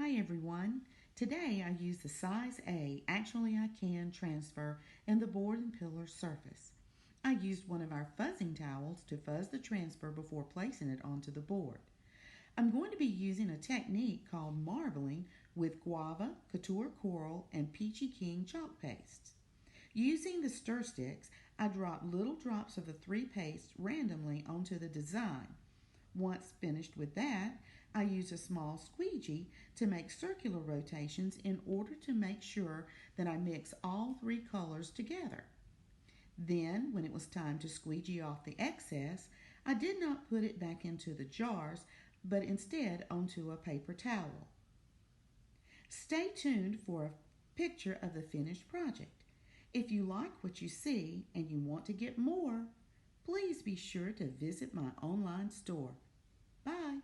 Hi everyone. Today I use the size A, actually I can transfer in the board and pillar surface. I used one of our fuzzing towels to fuzz the transfer before placing it onto the board. I'm going to be using a technique called marbling with guava, couture coral, and peachy king chalk pastes. Using the stir sticks, I drop little drops of the three pastes randomly onto the design. Once finished with that, I use a small squeegee to make circular rotations in order to make sure that I mix all three colors together. Then, when it was time to squeegee off the excess, I did not put it back into the jars, but instead onto a paper towel. Stay tuned for a picture of the finished project. If you like what you see and you want to get more, please be sure to visit my online store. Bye.